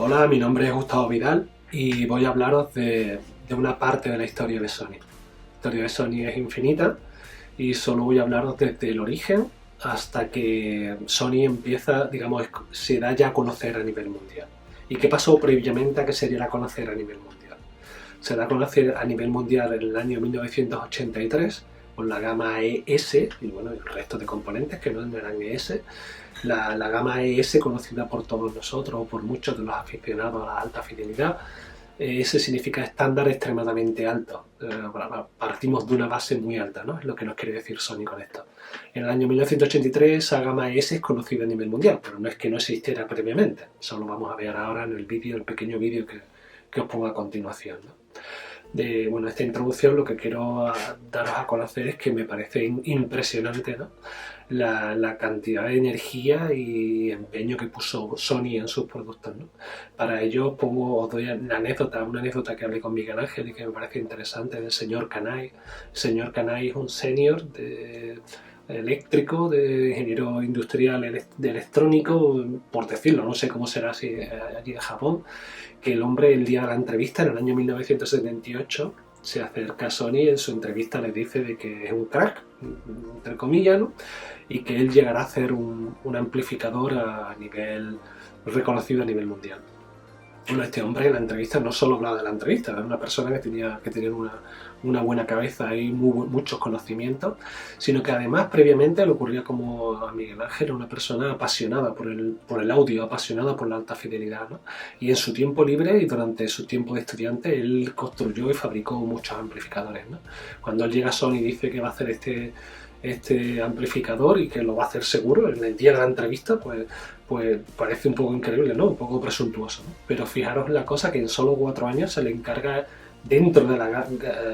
Hola, mi nombre es Gustavo Vidal y voy a hablaros de una parte de la historia de Sony. La historia de Sony es infinita y solo voy a hablaros desde el origen hasta que Sony empieza, digamos, se da ya a conocer a nivel mundial. ¿Y qué pasó previamente a que se diera a conocer a nivel mundial? Se da a conocer a nivel mundial en el año 1983 con la gama ES y bueno, el resto de componentes que no eran ES. La gama ES, conocida por todos nosotros o por muchos de los aficionados a la alta fidelidad. ES significa estándar extremadamente alto. Partimos de una base muy alta, ¿no? Es lo que nos quiere decir Sony con esto. En el año 1983 esa gama ES es conocida a nivel mundial, pero no es que no existiera previamente. Eso lo vamos a ver ahora en el vídeo, el pequeño vídeo que os pongo a continuación, ¿no? Bueno, esta introducción lo que quiero daros a conocer es que me parece impresionante, ¿no? La cantidad de energía y empeño que puso Sony en sus productos, ¿no? Para ello os doy una anécdota que hablé con Miguel Ángel y que me parece interesante, del señor Canay. El señor Canay es un senior eléctrico, de ingeniero industrial de electrónico, por decirlo, no sé cómo será así allí en Japón, que el hombre el día de la entrevista, en el año 1978, se acerca a Sony y en su entrevista le dice de que es un crack, entre comillas, ¿no? Y que él llegará a hacer un amplificador a nivel reconocido a nivel mundial. Bueno, este hombre en la entrevista no solo hablaba de la entrevista, era una persona que tenía una buena cabeza y muchos conocimientos, sino que además previamente le ocurría como a Miguel Ángel, una persona apasionada por el audio, apasionada por la alta fidelidad, ¿no? Y en su tiempo libre y durante su tiempo de estudiante él construyó y fabricó muchos amplificadores, ¿no? Cuando él llega a Sony y dice que va a hacer este amplificador y que lo va a hacer seguro en el día de la entrevista, pues parece un poco increíble, ¿no? Un poco presuntuoso, ¿no? Pero fijaros la cosa, que en solo 4 años se le encarga dentro de la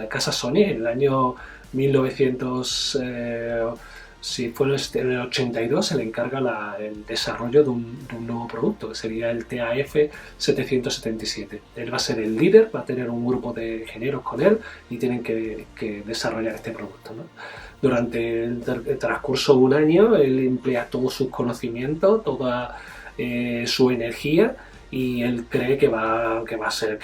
casa Sony, en el año 1900, si fue en el 82, se le encarga el desarrollo de un nuevo producto, que sería el TAF 777. Él va a ser el líder, va a tener un grupo de ingenieros con él y tienen que desarrollar este producto, ¿no? Durante el transcurso de un año, él emplea todos sus conocimientos, toda su energía, y él cree que va a ser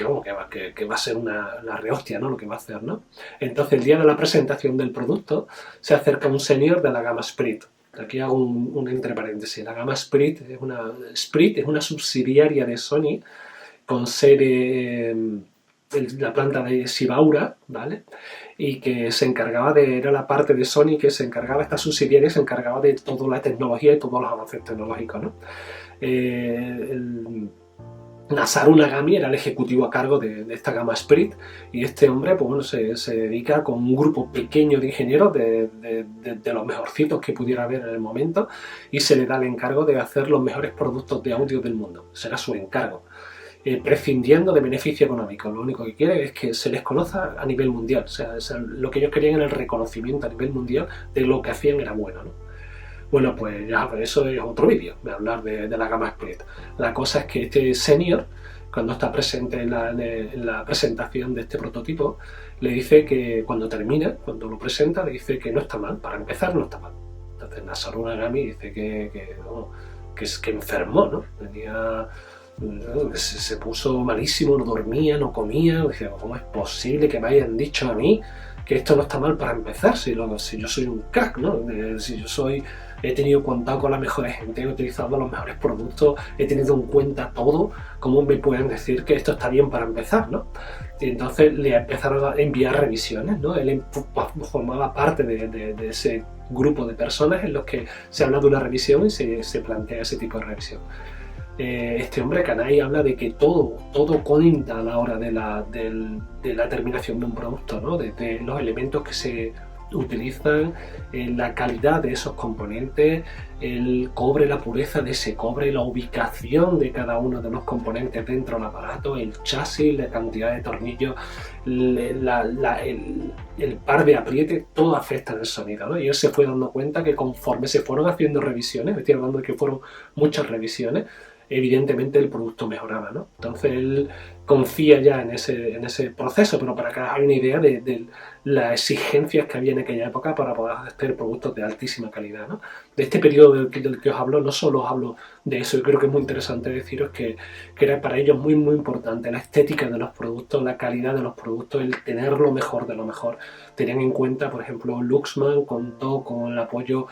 la rehostia, ¿no? Lo que va a hacer, ¿no? Entonces, el día de la presentación del producto, se acerca un senior de la gama Spirit. Aquí hago un entre paréntesis. La gama Spirit es una subsidiaria de Sony con sede en la planta de Shibaura, ¿vale? Y que era la parte de Sony que se encargaba, esta subsidiaria se encargaba de toda la tecnología y todos los avances tecnológicos, ¿no? Masaru Nagami era el ejecutivo a cargo de esta gama Spirit, y este hombre pues bueno, se dedica con un grupo pequeño de ingenieros de los mejorcitos que pudiera haber en el momento, y se le da el encargo de hacer los mejores productos de audio del mundo. Será su encargo. Prescindiendo de beneficio económico. Lo único que quiere es que se les conozca a nivel mundial. O sea, lo que ellos querían era el reconocimiento a nivel mundial de lo que hacían era bueno, ¿no? Bueno, pues ya, eso es otro vídeo, de hablar de la gama Spirit. La cosa es que este senior, cuando está presente en la presentación de este prototipo, le dice que cuando lo presenta, le dice que no está mal, para empezar no está mal. Entonces Masaru Nagami dice que enfermó, ¿no? Se puso malísimo, no dormía, no comía. Decía, ¿cómo es posible que me hayan dicho a mí que esto no está mal para empezar? Si yo soy un crack, ¿no? He tenido contacto con la mejor gente, he utilizado los mejores productos, he tenido en cuenta todo. ¿Cómo me pueden decir que esto está bien para empezar, ¿no? Y entonces le empezaron a enviar revisiones, ¿no? Él formaba parte de ese grupo de personas en los que se habla de una revisión y se plantea ese tipo de revisión. Este hombre Canay habla de que todo cuenta a la hora de la terminación de un producto, ¿no? De los elementos que se utilizan, la calidad de esos componentes, el cobre, la pureza de ese cobre, la ubicación de cada uno de los componentes dentro del aparato, el chasis, la cantidad de tornillos, el par de aprietes, todo afecta en el sonido, ¿no? Y él se fue dando cuenta que conforme se fueron haciendo revisiones, estoy hablando de que fueron muchas revisiones, evidentemente el producto mejoraba, ¿no? Entonces él confía ya en ese proceso, pero para que hagáis una idea de las exigencias que había en aquella época para poder hacer productos de altísima calidad, ¿no? De este periodo del que os hablo, no solo os hablo de eso, yo creo que es muy interesante deciros que era para ellos muy, muy importante la estética de los productos, la calidad de los productos, el tener lo mejor de lo mejor. Tenían en cuenta, por ejemplo, Luxman contó con el apoyo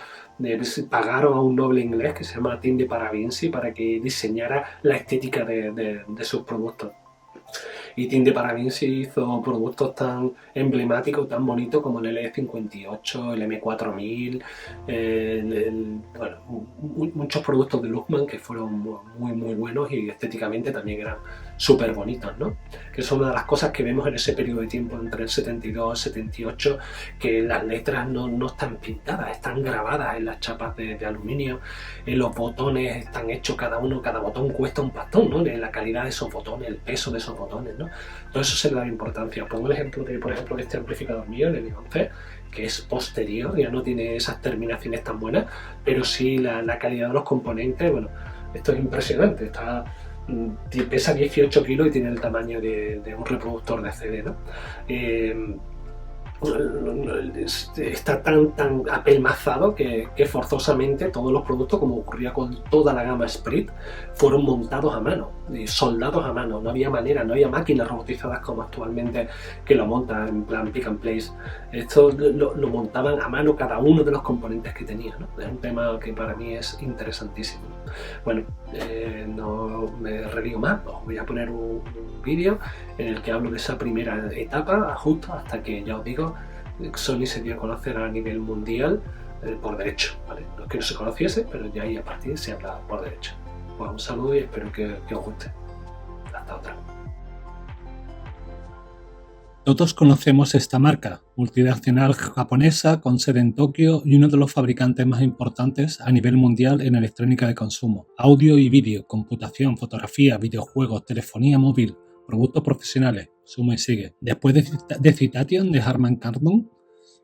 pagaron a un noble inglés que se llama Tim de Paravinci para que diseñara la estética de sus productos. Y Tim de Paravinci hizo productos tan emblemáticos, tan bonitos como el L58, el M4000, bueno, muchos productos de Luxman que fueron muy, muy buenos y estéticamente también eran súper bonitos, ¿no? Que son una de las cosas que vemos en ese periodo de tiempo entre el 72 y el 78, que las letras no están pintadas, están grabadas en las chapas de aluminio, los botones están hechos cada botón cuesta un pastón, ¿no? La calidad de esos botones, el peso de esos botones, ¿no? Todo eso se le da importancia. Pongo el ejemplo de, por ejemplo, este amplificador mío, el M11, que es posterior, ya no tiene esas terminaciones tan buenas, pero sí la calidad de los componentes, bueno, esto es impresionante, pesa 18 kilos y tiene el tamaño de un reproductor de CD, ¿no? Está tan apelmazado que forzosamente todos los productos, como ocurría con toda la gama Esprit, fueron montados a mano, soldados a mano. No había manera, no había máquinas robotizadas como actualmente que lo montan en plan pick and place. Esto lo montaban a mano cada uno de los componentes que tenía, ¿no? Es un tema que para mí es interesantísimo. Bueno, no me relío más, os voy a poner un vídeo en el que hablo de esa primera etapa, justo hasta que, ya os digo, Sony se dio a conocer a nivel mundial por derecho, ¿vale? No es que no se conociese, pero ya ahí a partir se habla por derecho. Pues un saludo y espero que os guste. Hasta otra. Todos conocemos esta marca, multinacional japonesa con sede en Tokio y uno de los fabricantes más importantes a nivel mundial en electrónica de consumo, audio y vídeo, computación, fotografía, videojuegos, telefonía móvil, productos profesionales, suma y sigue. Después de Citation de Harman Kardon,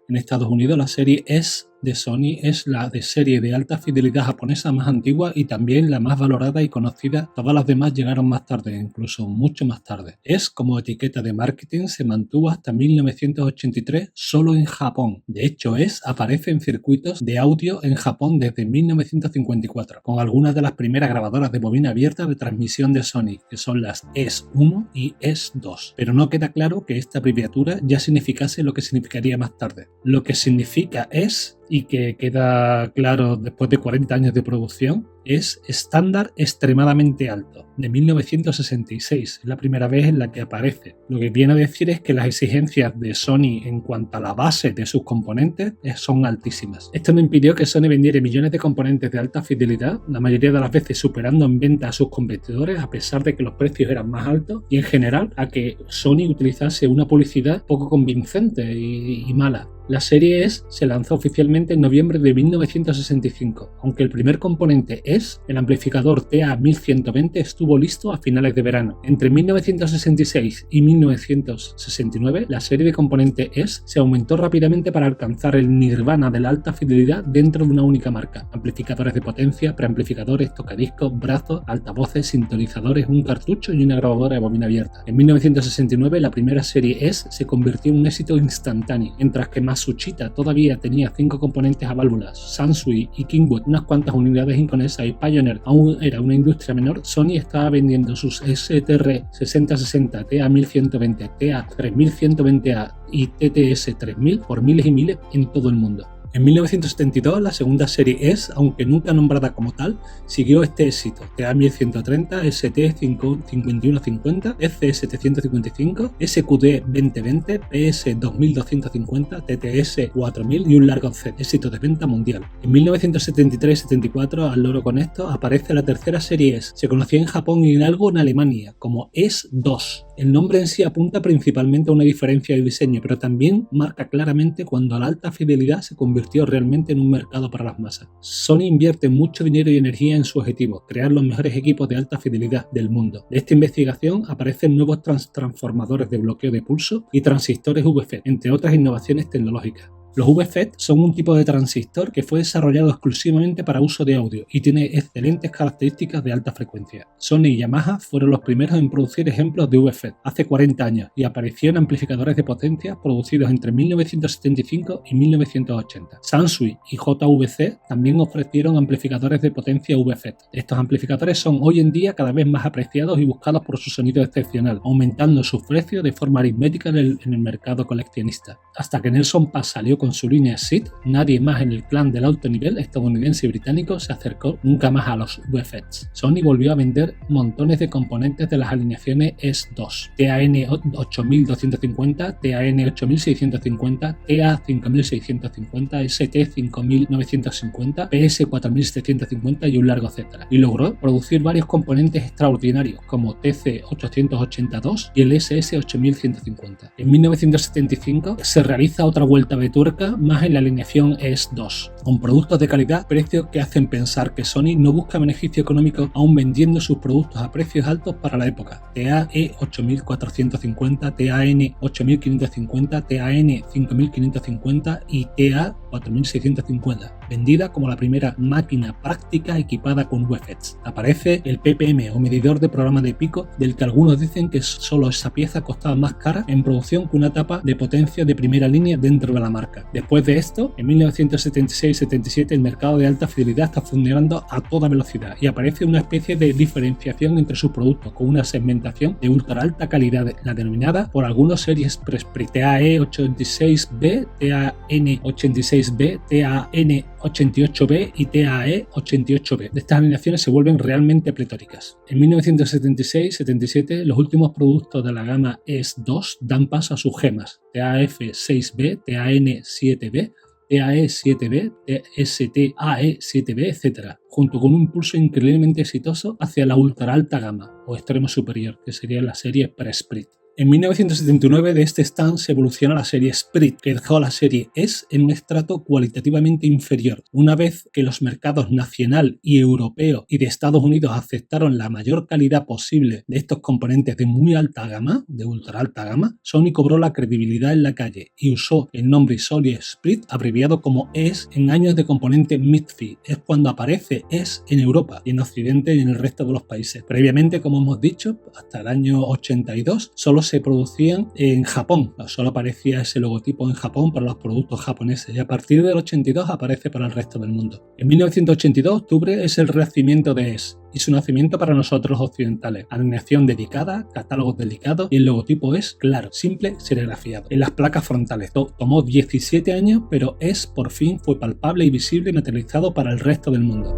en Estados Unidos la serie S de Sony es la de serie de alta fidelidad japonesa más antigua y también la más valorada y conocida. Todas las demás llegaron más tarde, incluso mucho más tarde. S como etiqueta de marketing se mantuvo hasta 1983 solo en Japón. De hecho, S aparece en circuitos de audio en Japón desde 1954, con algunas de las primeras grabadoras de bobina abierta de transmisión de Sony, que son las S1 y S2. Pero no queda claro que esta abreviatura ya significase lo que significaría más tarde. Lo que significa S, y que queda claro después de 40 años de producción, es estándar extremadamente alto, de 1966, es la primera vez en la que aparece. Lo que viene a decir es que las exigencias de Sony en cuanto a la base de sus componentes son altísimas. Esto no impidió que Sony vendiera millones de componentes de alta fidelidad, la mayoría de las veces superando en venta a sus competidores a pesar de que los precios eran más altos, y en general a que Sony utilizase una publicidad poco convincente y mala. La serie S se lanzó oficialmente en noviembre de 1965, aunque el primer componente S, el amplificador TA1120, estuvo listo a finales de verano. Entre 1966 y 1969, la serie de componente S se aumentó rápidamente para alcanzar el nirvana de la alta fidelidad dentro de una única marca. Amplificadores de potencia, preamplificadores, tocadiscos, brazos, altavoces, sintonizadores, un cartucho y una grabadora de bobina abierta. En 1969, la primera serie S se convirtió en un éxito instantáneo, mientras que Matsushita todavía tenía 5 componentes a válvulas, Sansui y Kingwood unas cuantas unidades japonesas y Pioneer aún era una industria menor. Sony estaba vendiendo sus STR6060, TA1120, TA3120A y TTS3000 por miles y miles en todo el mundo. En 1972, la segunda serie S, aunque nunca nombrada como tal, siguió este éxito: TA1130, ST5150, FC755, SQD2020, PS2250, TTS4000 y un largo Z, éxito de venta mundial. En 1973-74, al loro con esto, aparece la tercera serie S. Se conocía en Japón y en algo en Alemania como S2. El nombre en sí apunta principalmente a una diferencia de diseño, pero también marca claramente cuando la alta fidelidad se convirtió realmente en un mercado para las masas. Sony invierte mucho dinero y energía en su objetivo: crear los mejores equipos de alta fidelidad del mundo. De esta investigación aparecen nuevos transformadores de bloqueo de pulso y transistores VF, entre otras innovaciones tecnológicas. Los VFET son un tipo de transistor que fue desarrollado exclusivamente para uso de audio y tiene excelentes características de alta frecuencia. Sony y Yamaha fueron los primeros en producir ejemplos de VFET hace 40 años y apareció en amplificadores de potencia producidos entre 1975 y 1980. Sansui y JVC también ofrecieron amplificadores de potencia VFET. Estos amplificadores son hoy en día cada vez más apreciados y buscados por su sonido excepcional, aumentando su precio de forma aritmética en el mercado coleccionista. Hasta que Nelson Paz salió con su línea SID, nadie más en el clan del alto nivel estadounidense y británico se acercó nunca más a los VFETs. Sony volvió a vender montones de componentes de las alineaciones S2, TAN8250, TAN8650, TA5650, ST5950, PS4750 y un largo etcétera, y logró producir varios componentes extraordinarios como TC882 y el SS8150. En 1975 se realiza otra vuelta de tuerca más en la alineación S2, con productos de calidad, precios que hacen pensar que Sony no busca beneficio económico aún vendiendo sus productos a precios altos para la época. TAE8450, TAN8550, TAN5550 y TA4650, vendida como la primera máquina práctica equipada con VFETs. Aparece el ppm o medidor de programa de pico, del que algunos dicen que solo esa pieza costaba más cara en producción que una tapa de potencia de primera línea dentro de la marca. Después de esto, en 1976-77 el mercado de alta fidelidad está funcionando a toda velocidad y aparece una especie de diferenciación entre sus productos con una segmentación de ultra alta calidad, la denominada por algunos series Presprit, TAE86B, TAN86B, TAN88B y TAE88B. De estas alineaciones se vuelven realmente pletóricas. En 1976-77 los últimos productos de la gama S2 dan paso a sus gemas, TAF6B, TAN7B, TAE7B, STAE7B, etc., junto con un impulso increíblemente exitoso hacia la ultra alta gama o extremo superior, que sería la serie Presprit. En 1979 de este stand se evoluciona la serie Sprit, que dejó a la serie S en un estrato cualitativamente inferior. Una vez que los mercados nacional y europeo y de Estados Unidos aceptaron la mayor calidad posible de estos componentes de muy alta gama, de ultra alta gama, Sony cobró la credibilidad en la calle y usó el nombre Sony Sprit, abreviado como S, en años de componente MIDFI. Es cuando aparece S en Europa y en Occidente y en el resto de los países. Previamente, como hemos dicho, hasta el año 82 solo se producían en Japón, solo aparecía ese logotipo en Japón para los productos japoneses y a partir del 82 aparece para el resto del mundo. En 1982, octubre, es el renacimiento de S y su nacimiento para nosotros occidentales. Alineación dedicada, catálogos delicados y el logotipo es claro, simple, serigrafiado. En las placas frontales tomó 17 años, pero S por fin fue palpable y visible y materializado para el resto del mundo.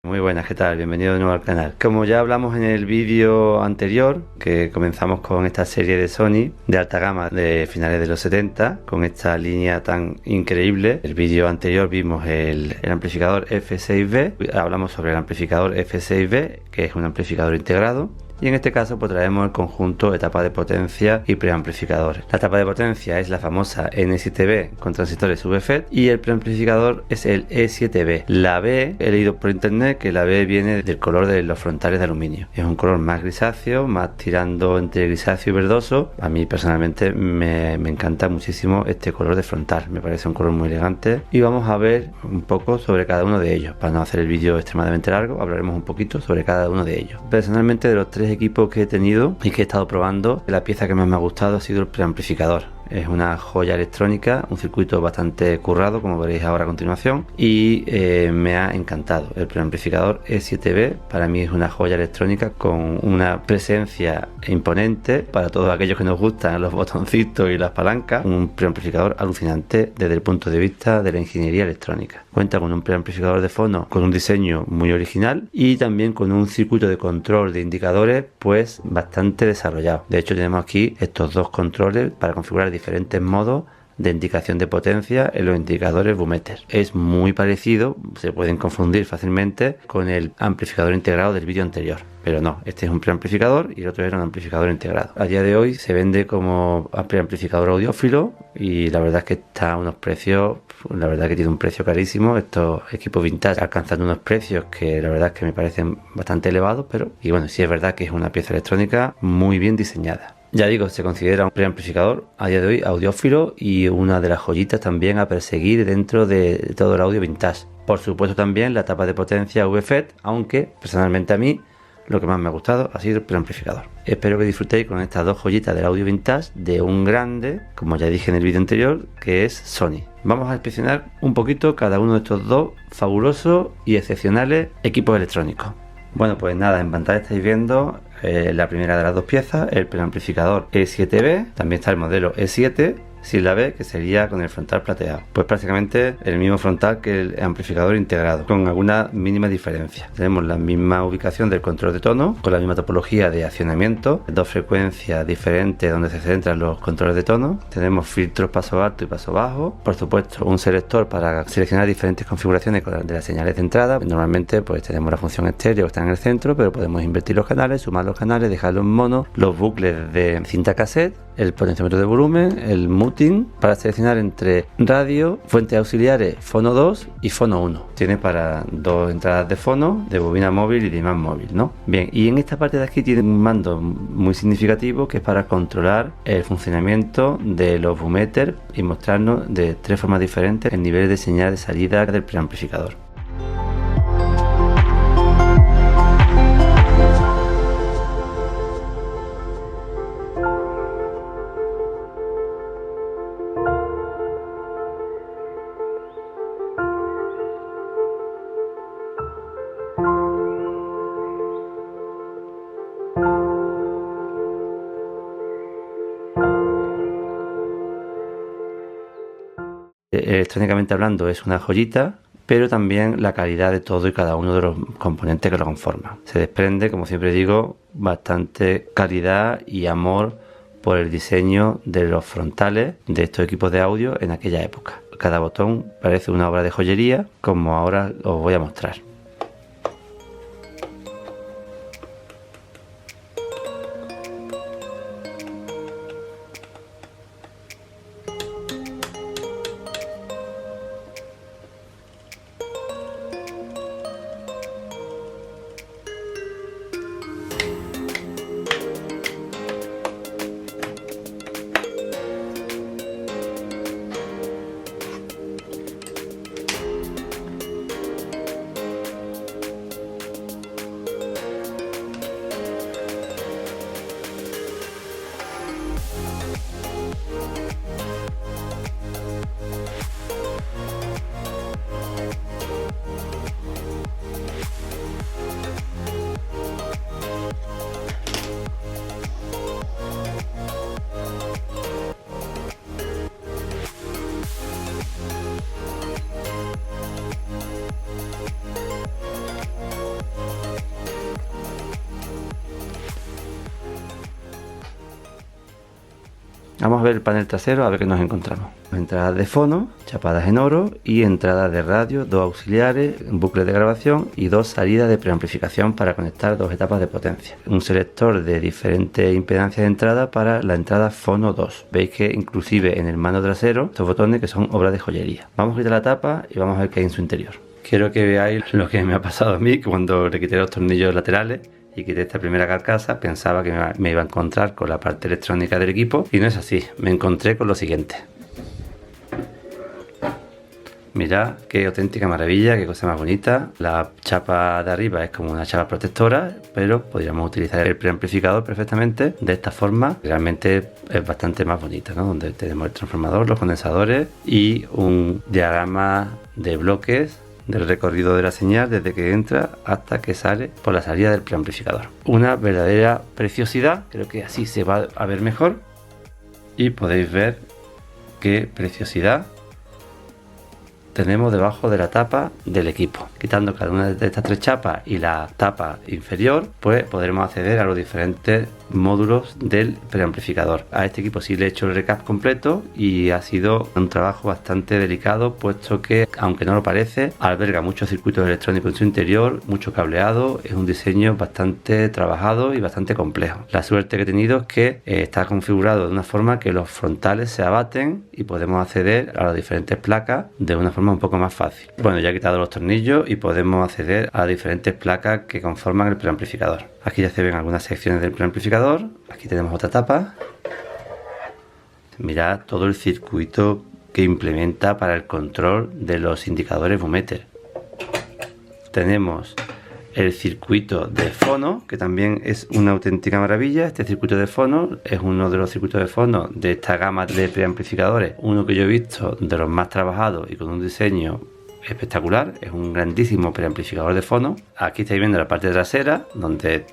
Muy buenas, ¿qué tal? Bienvenido de nuevo al canal. Como ya hablamos en el vídeo anterior, que comenzamos con esta serie de Sony de alta gama de finales de los 70, con esta línea tan increíble. El vídeo anterior vimos el amplificador F6B, hablamos sobre el amplificador F6B, que es un amplificador integrado. Y en este caso pues traemos el conjunto etapa de potencia y preamplificador. La etapa de potencia es la famosa N7B con transistores VFET y el preamplificador es el E7B. La B, he leído por internet que la B viene del color de los frontales de aluminio. Es un color más grisáceo, más tirando entre grisáceo y verdoso. A mí personalmente me encanta muchísimo este color de frontal, me parece un color muy elegante y vamos a ver un poco sobre cada uno de ellos. Para no hacer el vídeo extremadamente largo, hablaremos un poquito sobre cada uno de ellos. Personalmente, de los tres equipos que he tenido y que he estado probando, la pieza que más me ha gustado ha sido el preamplificador. Es una joya electrónica, un circuito bastante currado, como veréis ahora a continuación, y me ha encantado. El preamplificador E7B para mí es una joya electrónica con una presencia imponente para todos aquellos que nos gustan los botoncitos y las palancas. Un preamplificador alucinante desde el punto de vista de la ingeniería electrónica. Cuenta con un preamplificador de fono con un diseño muy original y también con un circuito de control de indicadores pues bastante desarrollado. De hecho tenemos aquí estos dos controles para configurar diferentes modos de indicación de potencia en los indicadores Bummeter. Es muy parecido, se pueden confundir fácilmente con el amplificador integrado del vídeo anterior. Pero no, este es un preamplificador y el otro era un amplificador integrado. A día de hoy se vende como preamplificador audiófilo y la verdad es que está a unos precios, la verdad que tiene un precio carísimo. Estos equipos vintage alcanzan unos precios que la verdad es que me parecen bastante elevados, pero y bueno, sí es verdad que es una pieza electrónica muy bien diseñada. Ya digo, se considera un preamplificador a día de hoy audiófilo y una de las joyitas también a perseguir dentro de todo el audio vintage. Por supuesto también la tapa de potencia VFET, aunque personalmente a mí lo que más me ha gustado ha sido el preamplificador. Espero que disfrutéis con estas dos joyitas del audio vintage de un grande, como ya dije en el vídeo anterior, que es Sony. Vamos a inspeccionar un poquito cada uno de estos dos fabulosos y excepcionales equipos electrónicos. Bueno, pues nada, en pantalla estáis viendo la primera de las dos piezas, el preamplificador E7B, también está el modelo E7, sin la B, que sería con el frontal plateado. Pues prácticamente el mismo frontal que el amplificador integrado, con alguna mínima diferencia. Tenemos la misma ubicación del control de tono, con la misma topología de accionamiento, dos frecuencias diferentes donde se centran los controles de tono. Tenemos filtros paso alto y paso bajo. Por supuesto, un selector para seleccionar diferentes configuraciones de las señales de entrada. Normalmente pues tenemos la función estéreo que está en el centro, pero podemos invertir los canales, sumar los canales, dejarlos en mono, los bucles de cinta cassette, el potenciómetro de volumen, el muting para seleccionar entre radio, fuentes auxiliares, fono 2 y fono 1. Tiene para dos entradas de fono, de bobina móvil y de imán móvil, ¿no? Bien, y en esta parte de aquí tiene un mando muy significativo que es para controlar el funcionamiento de los Bummeter y mostrarnos de tres formas diferentes el nivel de señal de salida del preamplificador. Electrónicamente hablando es una joyita, pero también la calidad de todo y cada uno de los componentes que lo conforman. Se desprende, como siempre digo, bastante calidad y amor por el diseño de los frontales de estos equipos de audio en aquella época. Cada botón parece una obra de joyería, como ahora os voy a mostrar. Vamos a ver el panel trasero, a ver qué nos encontramos. Entradas de fono, chapadas en oro y entradas de radio, dos auxiliares, bucles de grabación y dos salidas de preamplificación para conectar dos etapas de potencia. Un selector de diferentes impedancias de entrada para la entrada fono 2. Veis que inclusive en el mano trasero, estos botones que son obras de joyería. Vamos a quitar la tapa y vamos a ver qué hay en su interior. Quiero que veáis lo que me ha pasado a mí cuando le quité los tornillos laterales y quité esta primera carcasa. Pensaba que me iba a encontrar con la parte electrónica del equipo y no es así. Me encontré con lo siguiente. Mirad qué auténtica maravilla, qué cosa más bonita. La chapa de arriba es como una chapa protectora, pero podríamos utilizar el preamplificador perfectamente de esta forma. Realmente es bastante más bonita, ¿no? Donde tenemos el transformador, los condensadores y un diagrama de bloques del recorrido de la señal desde que entra hasta que sale por la salida del preamplificador. Una verdadera preciosidad, creo que así se va a ver mejor y podéis ver qué preciosidad tenemos debajo de la tapa del equipo. Quitando cada una de estas 3 chapas y la tapa inferior, pues podremos acceder a los diferentes módulos del preamplificador. A este equipo sí le he hecho el recap completo y ha sido un trabajo bastante delicado, puesto que, aunque no lo parece, alberga muchos circuitos electrónicos en su interior, mucho cableado, es un diseño bastante trabajado y bastante complejo. La suerte que he tenido es que está configurado de una forma que los frontales se abaten y podemos acceder a las diferentes placas de una forma un poco más fácil. Bueno, ya he quitado los tornillos y podemos acceder a las diferentes placas que conforman el preamplificador. Aquí ya se ven algunas secciones del preamplificador. Aquí tenemos otra tapa. Mirad todo el circuito que implementa para el control de los indicadores Vumeter. Tenemos el circuito de fono, que también es una auténtica maravilla. Este circuito de fono es uno de los circuitos de fono de esta gama de preamplificadores, uno que yo he visto de los más trabajados y con un diseño espectacular. Es un grandísimo preamplificador de fono. Aquí estáis viendo la parte trasera, donde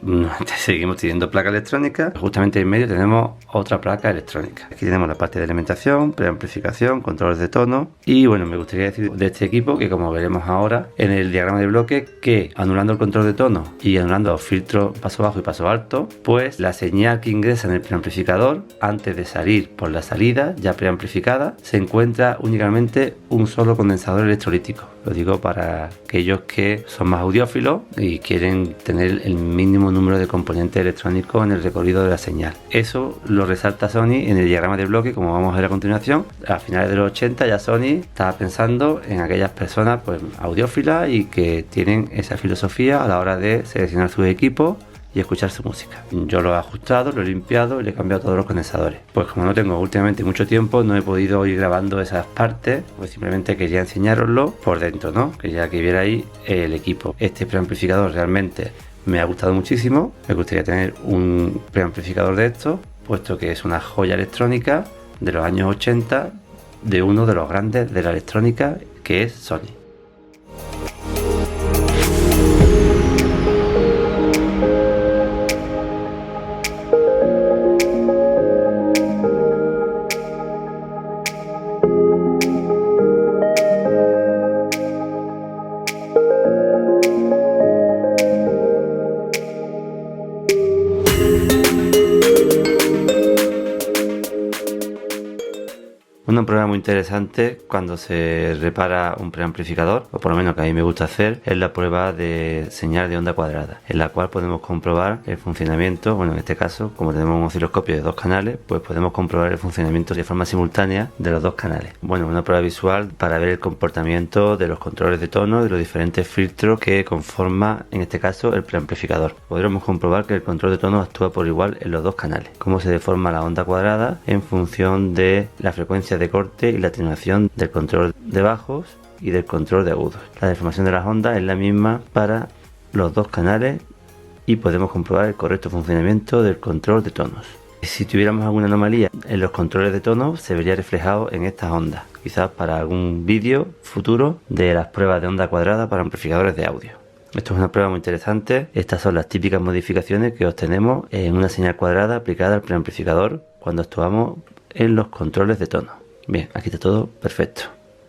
seguimos teniendo placa electrónica. Justamente en medio tenemos otra placa electrónica. Aquí tenemos la parte de alimentación, preamplificación, controles de tono. Y bueno, me gustaría decir de este equipo que, como veremos ahora en el diagrama de bloque, que anulando el control de tono y anulando los filtros paso bajo y paso alto, pues la señal que ingresa en el preamplificador, antes de salir por la salida ya preamplificada, se encuentra únicamente un solo condensador electrolítico. Lo digo para aquellos que son más audiófilos y quieren tener el mínimo número de componentes electrónicos en el recorrido de la señal. Eso lo resalta Sony en el diagrama de bloque, como vamos a ver a continuación. A finales de los 80 ya Sony estaba pensando en aquellas personas pues audiófilas y que tienen esa filosofía a la hora de seleccionar sus equipos y escuchar su música. Yo lo he ajustado, lo he limpiado y le he cambiado todos los condensadores. Pues como no tengo últimamente mucho tiempo, no he podido ir grabando esas partes, pues simplemente quería enseñároslo por dentro, ¿no? Quería que vierais el equipo. Este preamplificador realmente me ha gustado muchísimo. Me gustaría tener un preamplificador de estos, puesto que es una joya electrónica de los años 80 de uno de los grandes de la electrónica, que es Sony. Una prueba muy interesante cuando se repara un preamplificador, o por lo menos que a mí me gusta hacer, es la prueba de señal de onda cuadrada, en la cual podemos comprobar el funcionamiento. Bueno, en este caso, como tenemos un osciloscopio de 2 canales, pues podemos comprobar el funcionamiento de forma simultánea de los 2 canales. Bueno, una prueba visual para ver el comportamiento de los controles de tono y de los diferentes filtros que conforma, en este caso, el preamplificador. Podremos comprobar que el control de tono actúa por igual en los 2 canales. Cómo se deforma la onda cuadrada en función de la frecuencia de corte y la atenuación del control de bajos y del control de agudos. La deformación de las ondas es la misma para los 2 canales y podemos comprobar el correcto funcionamiento del control de tonos. Si tuviéramos alguna anomalía en los controles de tonos, se vería reflejado en estas ondas, quizás para algún vídeo futuro de las pruebas de onda cuadrada para amplificadores de audio. Esto es una prueba muy interesante. Estas son las típicas modificaciones que obtenemos en una señal cuadrada aplicada al preamplificador cuando actuamos en los controles de tono. Bien, aquí está todo perfecto.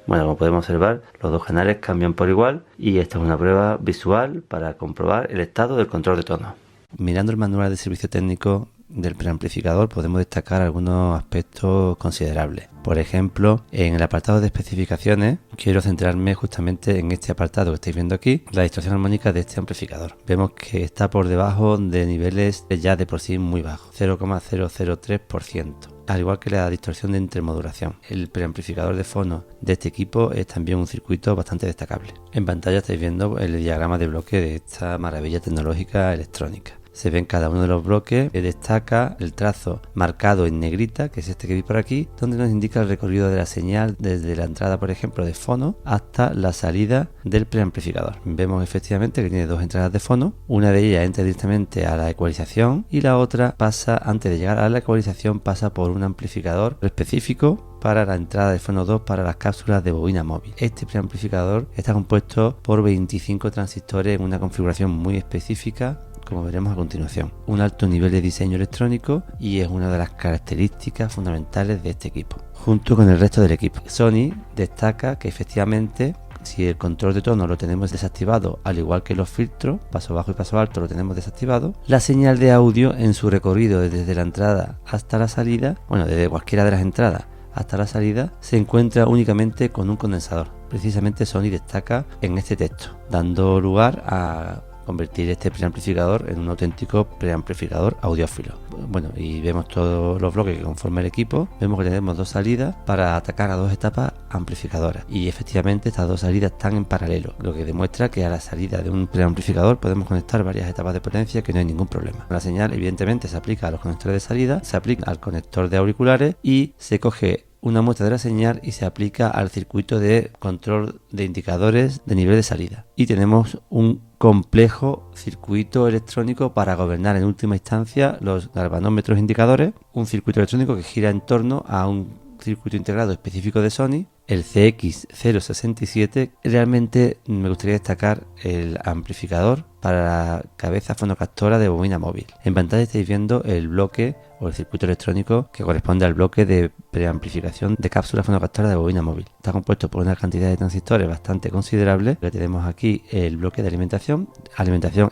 Bueno, como podemos observar, los 2 canales cambian por igual y esta es una prueba visual para comprobar el estado del control de tono. Mirando el manual de servicio técnico del preamplificador podemos destacar algunos aspectos considerables. Por ejemplo, en el apartado de especificaciones quiero centrarme justamente en este apartado que estáis viendo aquí, la distorsión armónica de este amplificador. Vemos que está por debajo de niveles ya de por sí muy bajos, 0,003%. Al igual que la distorsión de intermodulación. El preamplificador de fono de este equipo es también un circuito bastante destacable. En pantalla estáis viendo el diagrama de bloque de esta maravilla tecnológica electrónica. Se ven cada uno de los bloques, destaca el trazo marcado en negrita, que es este que veis por aquí, donde nos indica el recorrido de la señal desde la entrada, por ejemplo, de fono hasta la salida del preamplificador. Vemos efectivamente que tiene 2 entradas de fono, una de ellas entra directamente a la ecualización y la otra pasa, antes de llegar a la ecualización, pasa por un amplificador específico para la entrada de fono 2 para las cápsulas de bobina móvil. Este preamplificador está compuesto por 25 transistores en una configuración muy específica, como veremos a continuación. Un alto nivel de diseño electrónico y es una de las características fundamentales de este equipo, junto con el resto del equipo. Sony destaca que efectivamente, si el control de tono lo tenemos desactivado, al igual que los filtros, paso bajo y paso alto lo tenemos desactivado, la señal de audio en su recorrido desde la entrada hasta la salida, bueno, desde cualquiera de las entradas hasta la salida, se encuentra únicamente con un condensador. Precisamente Sony destaca en este texto, dando lugar a convertir este preamplificador en un auténtico preamplificador audiófilo. Bueno, y vemos todos los bloques que conforman el equipo. Vemos que tenemos dos salidas para atacar a dos etapas amplificadoras, y efectivamente estas dos salidas están en paralelo, lo que demuestra que a la salida de un preamplificador podemos conectar varias etapas de potencia, que no hay ningún problema. La señal evidentemente se aplica a los conectores de salida, se aplica al conector de auriculares y se coge una muestra de la señal y se aplica al circuito de control de indicadores de nivel de salida. Y tenemos un complejo circuito electrónico para gobernar en última instancia los galvanómetros indicadores, un circuito electrónico que gira en torno a un circuito integrado específico de Sony, el CX067. Realmente me gustaría destacar el amplificador para la cabeza fonocaptora de bobina móvil. En pantalla estáis viendo el bloque o el circuito electrónico que corresponde al bloque de preamplificación de cápsula fonocaptora de bobina móvil. Está compuesto por una cantidad de transistores bastante considerable. Le tenemos aquí el bloque de alimentación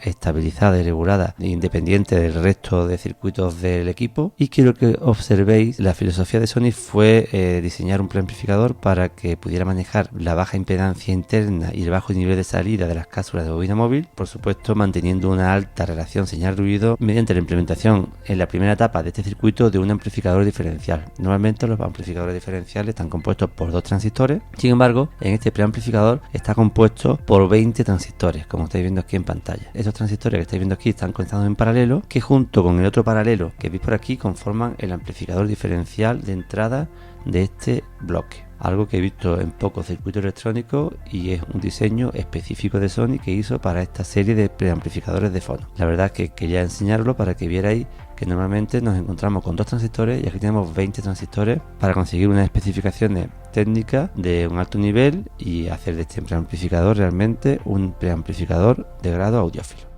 estabilizada y regulada, independiente del resto de circuitos del equipo. Y quiero que observéis, la filosofía de Sony fue diseñar un preamplificador para que pudiera manejar la baja impedancia interna y el bajo nivel de salida de las cápsulas de bobina móvil, por supuesto manteniendo una alta relación señal-ruido mediante la implementación en la primera etapa de este circuito de un amplificador diferencial. Normalmente los amplificadores diferenciales están compuestos por dos transistores, sin embargo en este preamplificador está compuesto por 20 transistores, como estáis viendo aquí en pantalla. Estos transistores que estáis viendo aquí están conectados en paralelo, que junto con el otro paralelo que veis por aquí conforman el amplificador diferencial de entrada de este bloque. Algo que he visto en pocos circuitos electrónicos y es un diseño específico de Sony que hizo para esta serie de preamplificadores de fono. La verdad es que quería enseñarlo para que vierais que normalmente nos encontramos con dos transistores y aquí tenemos 20 transistores para conseguir unas especificaciones técnicas de un alto nivel y hacer de este preamplificador realmente un preamplificador de grado audiófilo.